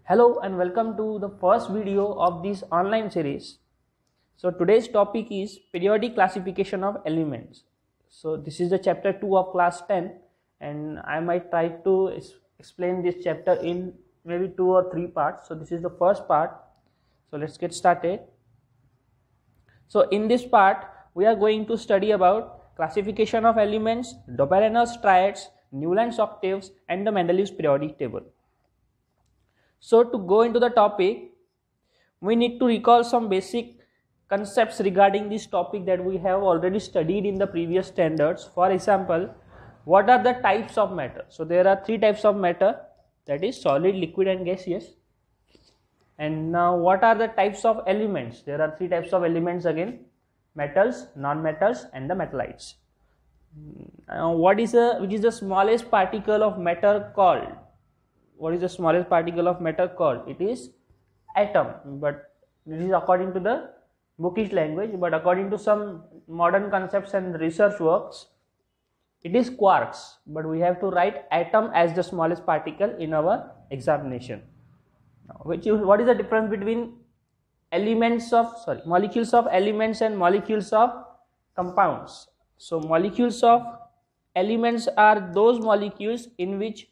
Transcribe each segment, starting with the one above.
Hello and welcome to the first video of this online series. So today's topic is periodic classification of elements. So this is the chapter 2 of class 10 and I might try to explain this chapter in maybe 2 or 3 parts. So this is the first part. So let's get started. So in this part we are going to study about classification of elements, Doberener's triads, Newland's octaves and the Mendeleev's periodic table. So to go into the topic, we need to recall some basic concepts regarding this topic that we have already studied in the previous standards. For example, what are the types of matter? So there are 3 types of matter, that is solid, liquid and gaseous. And now what are the types of elements? There are 3 types of elements again, metals, non-metals and the metallites. Which is the smallest particle of matter called? What is the smallest particle of matter called? It is atom, but this is according to the bookish language, but according to some modern concepts and research works, it is quarks, but we have to write atom as the smallest particle in our examination. What is the difference between molecules of elements and molecules of compounds? So molecules of elements are those molecules in which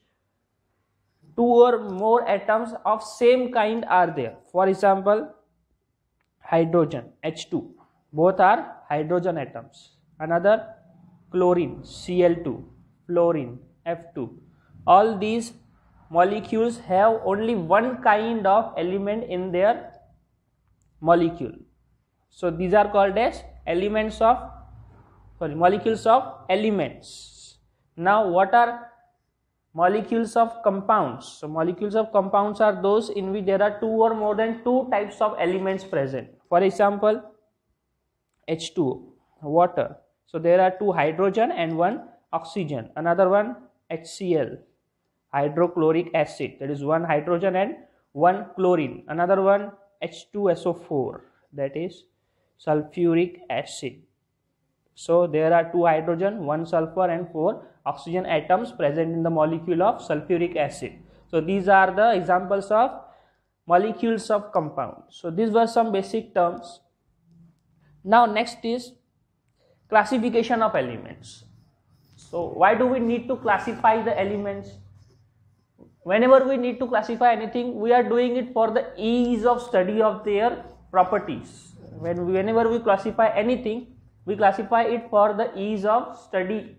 2 or more atoms of same kind are there. For example, hydrogen H2, both are hydrogen atoms. Another, chlorine Cl2, fluorine F2. All these molecules have only one kind of element in their molecule. So these are called as molecules of elements. Now what are molecules of compounds? So molecules of compounds are those in which there are 2 or more than 2 types of elements present. For example, H2O, water. So there are 2 hydrogen and 1 oxygen. Another one, HCl, hydrochloric acid. That is 1 hydrogen and 1 chlorine. Another one, H2SO4, that is sulfuric acid. So there are 2 hydrogen, 1 sulfur and 4 oxygen atoms present in the molecule of sulfuric acid. So these are the examples of molecules of compounds. So these were some basic terms. Now next is classification of elements. So why do we need to classify the elements? Whenever we need to classify anything, we are doing it for the ease of study of their properties. Whenever we classify anything, we classify it for the ease of study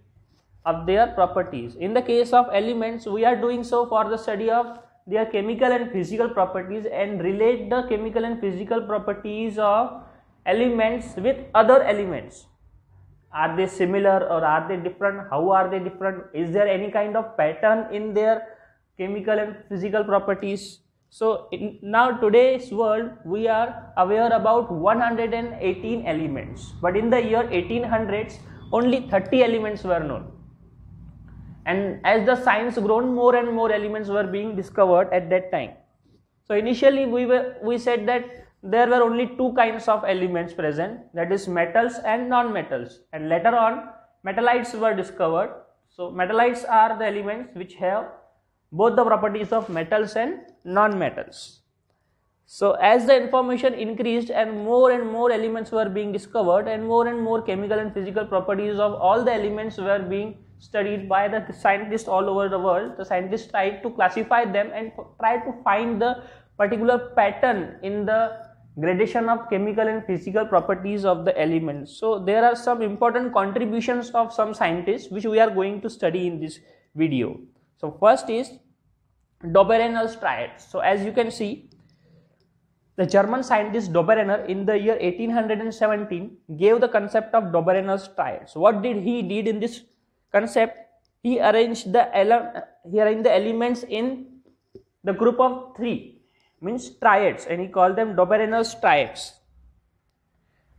of their properties. In the case of elements, we are doing so for the study of their chemical and physical properties and relate the chemical and physical properties of elements with other elements. Are they similar or are they different? How are they different? Is there any kind of pattern in their chemical and physical properties? So now today's world, we are aware about 118 elements, but in the year 1800s only 30 elements were known. And as the science grown, more and more elements were being discovered at that time. So initially we said that there were only 2 kinds of elements present, that is metals and non-metals, and later on metallites were discovered. So metallites are the elements which have both the properties of metals and non-metals. So as the information increased and more elements were being discovered and more chemical and physical properties of all the elements were being studied by the scientists all over the world, the scientists tried to classify them and try to find the particular pattern in the gradation of chemical and physical properties of the elements. So there are some important contributions of some scientists which we are going to study in this video. So first is Doberener's triads. So as you can see, the German scientist Doberener in the year 1817 gave the concept of Doberener's triads. So what did he did in this concept? He arranged the elements in the group of 3, means triads, and he called them Doberener's triads.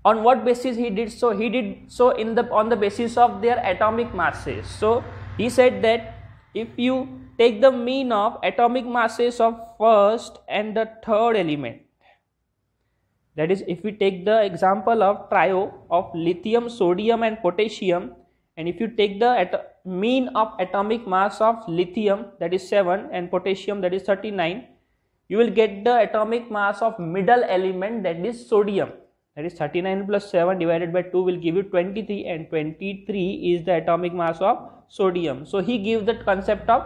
On what basis he did so? He did so on the basis of their atomic masses. So he said that if you take the mean of atomic masses of first and the third element, that is, if we take the example of trio of lithium, sodium and potassium, and if you take the mean of atomic mass of lithium, that is 7, and potassium, that is 39, you will get the atomic mass of middle element, that is sodium. That is 39 plus 7 divided by 2 will give you 23, and 23 is the atomic mass of sodium. So he gives the concept of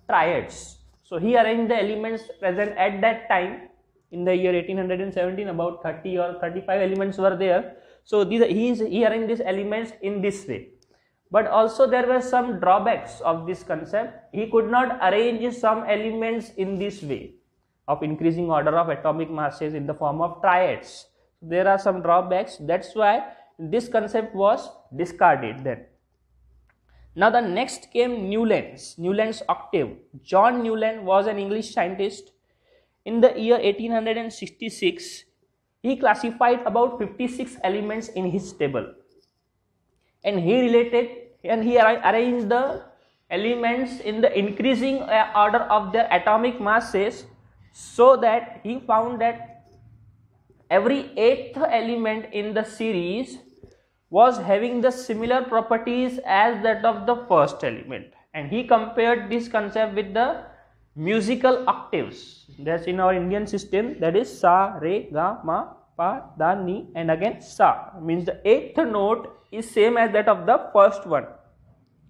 triads. So he arranged the elements present at that time in the year 1817, about 30 or 35 elements were there. So he arranged these elements in this way. But also there were some drawbacks of this concept. He could not arrange some elements in this way of increasing order of atomic masses in the form of triads. There are some drawbacks. That's why this concept was discarded then. Now the next came Newland's octave. John Newland was an English scientist. In the year 1866, he classified about 56 elements in his table, and he arranged the elements in the increasing order of their atomic masses, so that he found that every 8th element in the series was having the similar properties as that of the first element. And he compared this concept with the musical octaves that's in our Indian system, that is sa, re, ga, ma, pa, da, ni, and again sa. Means the 8th note is same as that of the first one.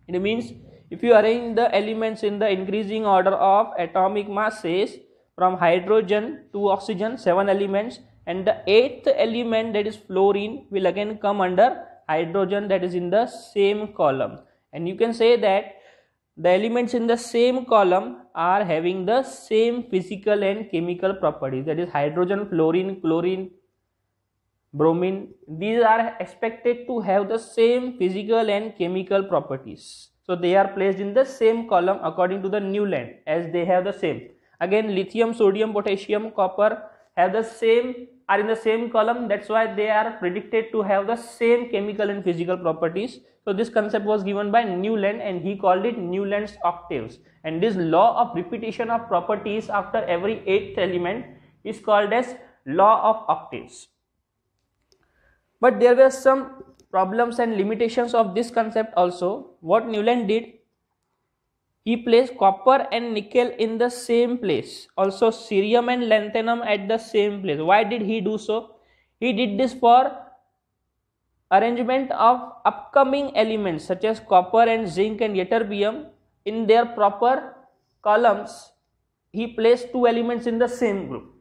It means if you arrange the elements in the increasing order of atomic masses from hydrogen to oxygen, 7 elements, and the 8th element, that is fluorine, will again come under hydrogen, that is in the same column. And you can say that the elements in the same column are having the same physical and chemical properties, that is hydrogen, fluorine, chlorine, bromine. These are expected to have the same physical and chemical properties. So they are placed in the same column according to the Newland, as they have the same. Again, lithium, sodium, potassium, copper have the same, are in the same column. That's why they are predicted to have the same chemical and physical properties. So this concept was given by Newland, and he called it Newland's octaves. And this law of repetition of properties after every 8th element is called as law of octaves. But there were some problems and limitations of this concept also. What Newland did, he placed copper and nickel in the same place, also cerium and lanthanum at the same place. Why did he do so? He did this for arrangement of upcoming elements such as copper and zinc and ytterbium in their proper columns. He placed 2 elements in the same group,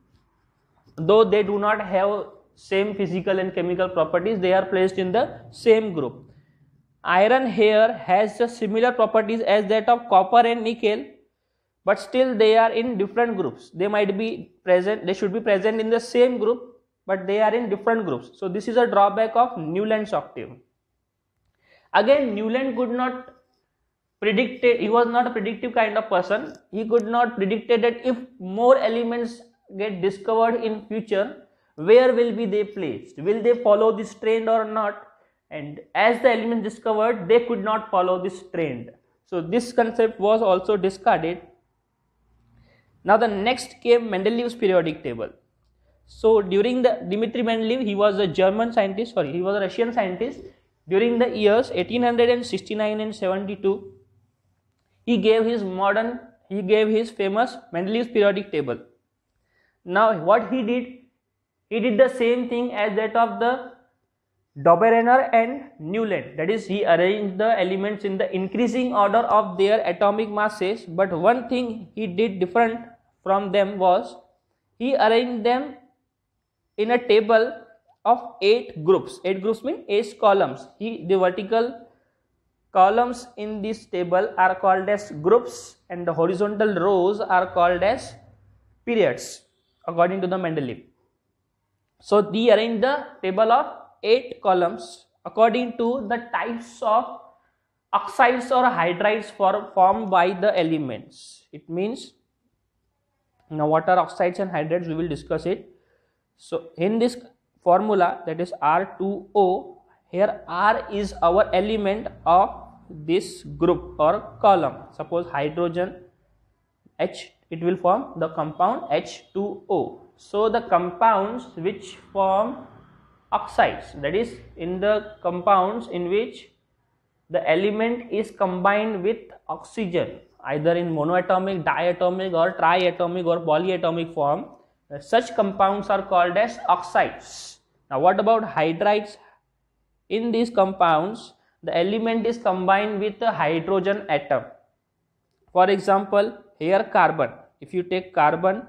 though they do not have same physical and chemical properties, they are placed in the same group. Iron here has the similar properties as that of copper and nickel, but still they are in different groups. They might be present, they should be present in the same group, but they are in different groups. So this is a drawback of Newland's octave. Again, Newland could not predict it. He was not a predictive kind of person. He could not predict that if more elements get discovered in future, where will be they placed? Will they follow this trend or not? And as the elements discovered, they could not follow this trend. So this concept was also discarded. Now the next came Mendeleev's periodic table. So during the Dmitry Mendeleev, he was a German scientist, he was a Russian scientist. During the years 1869 and 72, he gave his famous Mendeleev's periodic table. Now what he did the same thing as that of the Dobereiner and Newland. That is, he arranged the elements in the increasing order of their atomic masses. But one thing he did different from them was, he arranged them in a table of 8 groups. 8 groups mean 8 columns. The vertical columns in this table are called as groups, and the horizontal rows are called as periods according to the Mendeleev. So he arranged the table of 8 columns according to the types of oxides or hydrides formed by the elements. It means, now what are oxides and hydrides, we will discuss it. So in this formula, that is R2O, here R is our element of this group or column. Suppose hydrogen, H, it will form the compound H2O. So the compounds which form oxides, that is in the compounds in which the element is combined with oxygen either in monoatomic, diatomic or triatomic or polyatomic form. Such compounds are called as oxides. Now what about hydrides? In these compounds, the element is combined with a hydrogen atom. For example, here carbon. If you take carbon,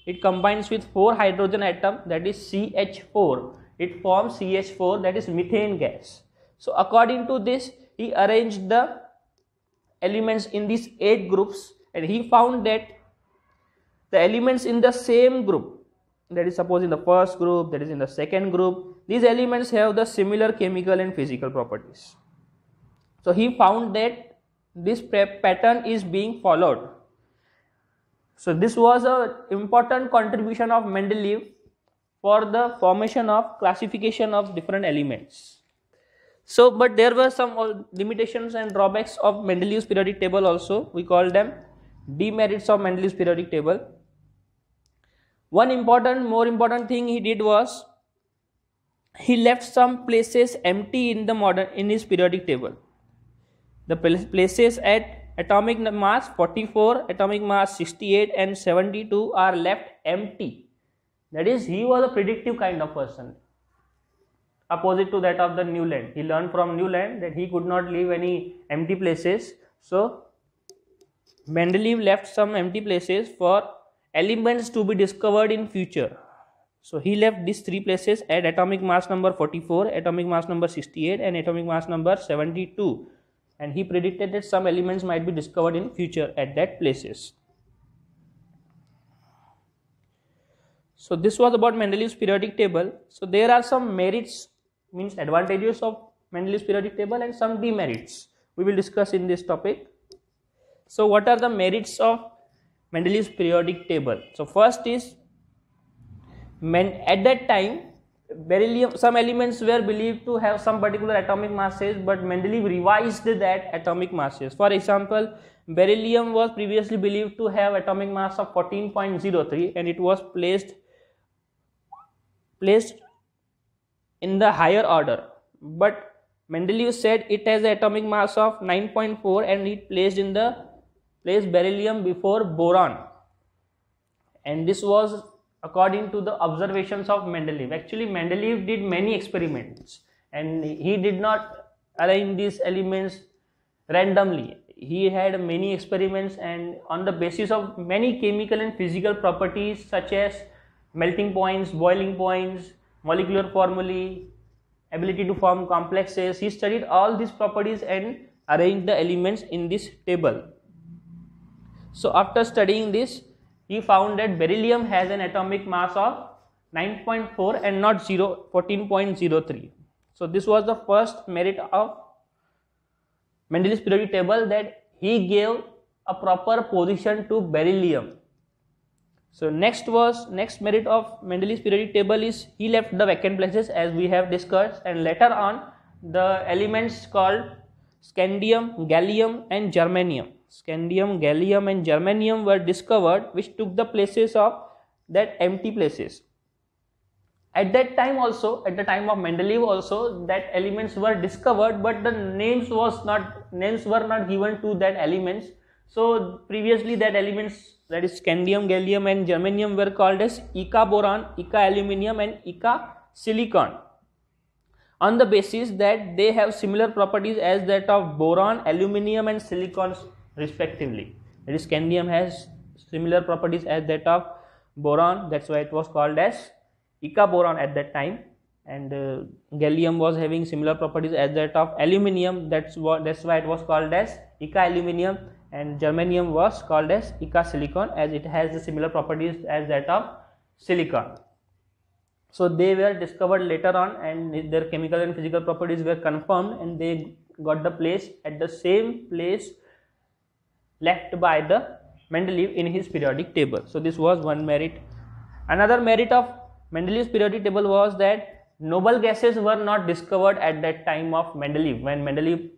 it combines with 4 hydrogen atom, that is CH4. It forms CH4, that is methane gas. So according to this, he arranged the elements in these 8 groups, and he found that the elements in the same group, that is suppose in the first group, that is in the second group, these elements have the similar chemical and physical properties. So he found that this pattern is being followed. So this was an important contribution of Mendeleev for the formation of classification of different elements. So, but there were some limitations and drawbacks of Mendeleev's periodic table also. We call them demerits of Mendeleev's periodic table. One more important thing he did was he left some places empty in his periodic table. The places at atomic mass 44, atomic mass 68 and 72 are left empty. That is, he was a predictive kind of person, opposite to that of the Newland. He learned from Newland that he could not leave any empty places. So Mendeleev left some empty places for elements to be discovered in future. So he left these 3 places at atomic mass number 44, atomic mass number 68 and atomic mass number 72. And he predicted that some elements might be discovered in future at that places. So this was about Mendeleev's periodic table. So there are some merits, means advantages of Mendeleev's periodic table, and some demerits we will discuss in this topic. So what are the merits of Mendeleev's periodic table? So first is, at that time beryllium, some elements were believed to have some particular atomic masses, but Mendeleev revised that atomic masses. For example, beryllium was previously believed to have atomic mass of 14.03 and it was placed in the higher order, but Mendeleev said it has an atomic mass of 9.4 and it placed beryllium before boron, and this was according to the observations of Mendeleev. Actually, Mendeleev did many experiments and he did not arrange these elements randomly. He had many experiments, and on the basis of many chemical and physical properties such as melting points, boiling points, molecular formulae, ability to form complexes, he studied all these properties and arranged the elements in this table. So after studying this, he found that beryllium has an atomic mass of 9.4 and not 14.03. So this was the first merit of Mendeleev's periodic table, that he gave a proper position to beryllium. So next merit of Mendeleev's periodic table is he left the vacant places, as we have discussed, and later on the elements called scandium, gallium and germanium. Scandium, gallium and germanium were discovered, which took the places of that empty places. At that time also, at the time of Mendeleev also, that elements were discovered, but the names were not given to that elements. So previously that elements, that is scandium, gallium and germanium, were called as Ica boron, Ica aluminium and Ica silicon, on the basis that they have similar properties as that of boron, aluminium and silicon respectively. That is, scandium has similar properties as that of boron, that's why it was called as Ica boron at that time, and gallium was having similar properties as that of aluminium, that's why it was called as Ica aluminium, and germanium was called as Ica silicon, as it has the similar properties as that of silicon. So they were discovered later on, and their chemical and physical properties were confirmed, and they got the place at the same place left by the Mendeleev in his periodic table. So this was one merit. Another merit of Mendeleev's periodic table was that noble gases were not discovered at that time of Mendeleev. When Mendeleev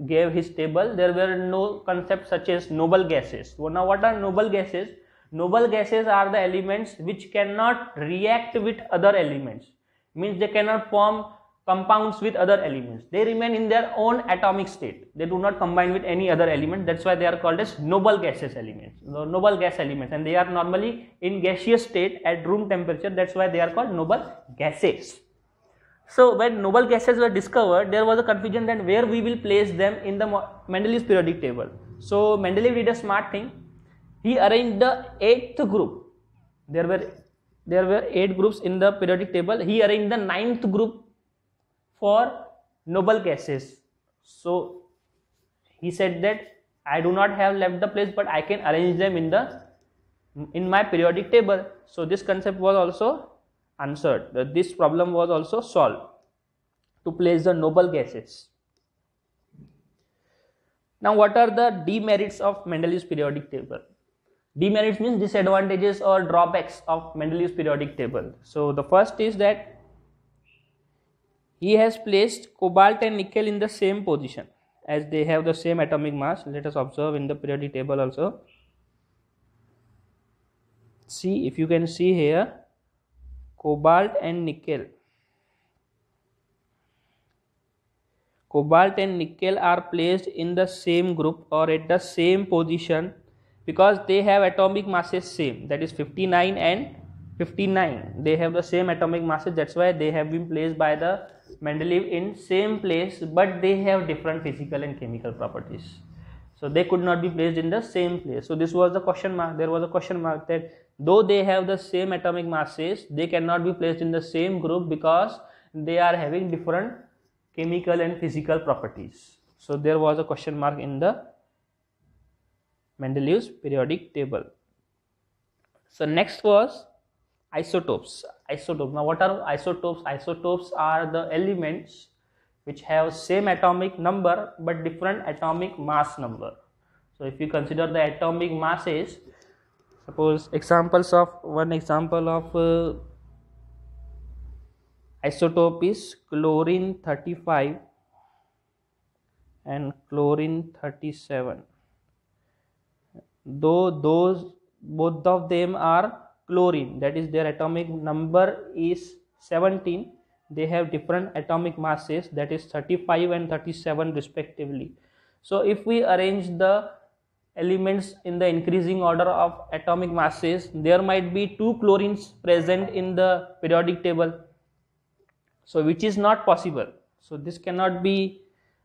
gave his table, there were no concepts such as noble gases. So now what are noble gases? Noble gases are the elements which cannot react with other elements, means they cannot form compounds with other elements. They remain in their own atomic state. They do not combine with any other element. That's why they are called as noble gaseous elements, noble gas elements, and they are normally in gaseous state at room temperature. That's why they are called noble gases. So when noble gases were discovered, there was a confusion that where we will place them in the Mendeleev's periodic table. So Mendeleev did a smart thing. He arranged the 8th group. There were 8 groups in the periodic table. He arranged the 9th group for noble gases. So he said that I do not have left the place, but I can arrange them in my periodic table. So this concept was also answered. This problem was also solved to place the noble gases. Now what are the demerits of Mendeleev's periodic table? Demerits means disadvantages or drawbacks of Mendeleev's periodic table. So the first is that he has placed cobalt and nickel in the same position as they have the same atomic mass. Let us observe in the periodic table also. See, if you can see here, cobalt and nickel. Cobalt and nickel are placed in the same group or at the same position because they have atomic masses same, that is 59 and 59. They have the same atomic masses. That's why they have been placed by the Mendeleev in same place, but they have different physical and chemical properties. So they could not be placed in the same place. So this was the question mark. There was a question mark that though they have the same atomic masses, they cannot be placed in the same group because they are having different chemical and physical properties. So there was a question mark in the Mendeleev's periodic table. So next was isotopes. Now what are isotopes? Isotopes are the elements which have same atomic number but different atomic mass number. So if you consider the atomic masses, suppose one example of isotope is chlorine 35 and chlorine 37. Though both of them are chlorine, that is their atomic number is 17, they have different atomic masses, that is 35 and 37 respectively. So if we arrange the elements in the increasing order of atomic masses, there might be 2 chlorines present in the periodic table, so which is not possible. So this cannot be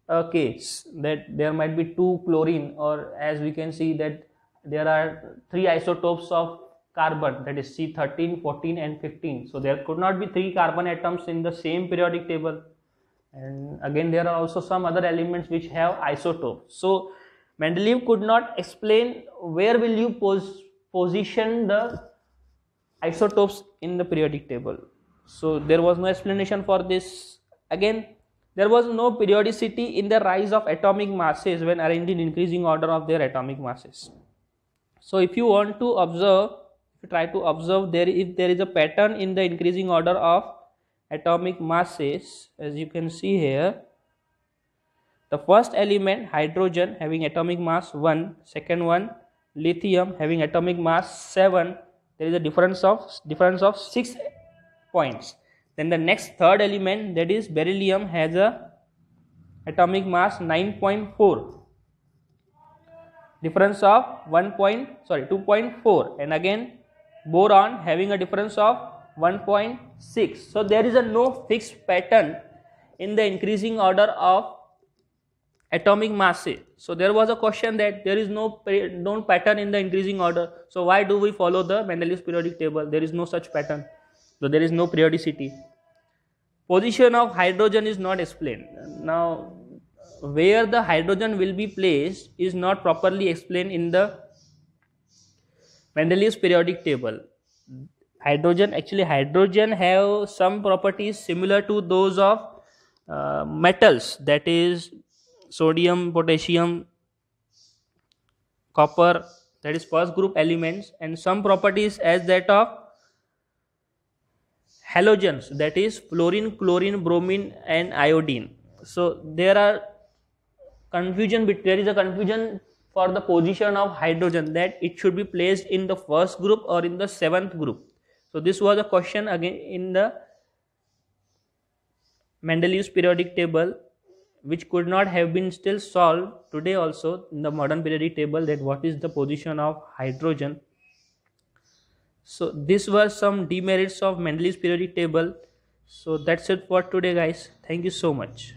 a case that there might be 2 chlorine, or as we can see that there are 3 isotopes of carbon, that is C13, 14 and 15. So there could not be 3 carbon atoms in the same periodic table. And again there are also some other elements which have isotopes. So Mendeleev could not explain where will you position the isotopes in the periodic table. So there was no explanation for this. Again, there was no periodicity in the rise of atomic masses when arranged in increasing order of their atomic masses. So if you want to observe, if you try to observe if there is a pattern in the increasing order of atomic masses, as you can see here, the first element hydrogen having atomic mass 1, second one lithium having atomic mass 7, there is a difference of 6 points. Then the next third element, that is beryllium, has a atomic mass 9.4, difference of 2.4, and again boron having a difference of 1.6. So there is a no fixed pattern in the increasing order of atomic masses. So there was a question that there is no pattern in the increasing order. So why do we follow the Mendeleev's periodic table? There is no such pattern. So there is no periodicity. Position of hydrogen is not explained. Now where the hydrogen will be placed is not properly explained in the Mendeleev's periodic table. Hydrogen have some properties similar to those of metals, that is sodium, potassium, copper, that is first group elements, and some properties as that of halogens, that is fluorine, chlorine, bromine and iodine. So there is a confusion for the position of hydrogen, that it should be placed in the first group or in the 7th group. So this was a question again in the Mendeleev's periodic table, which could not have been still solved today also in the modern periodic table, that what is the position of hydrogen. So these were some demerits of Mendeleev's periodic table. So that's it for today, guys. Thank you so much.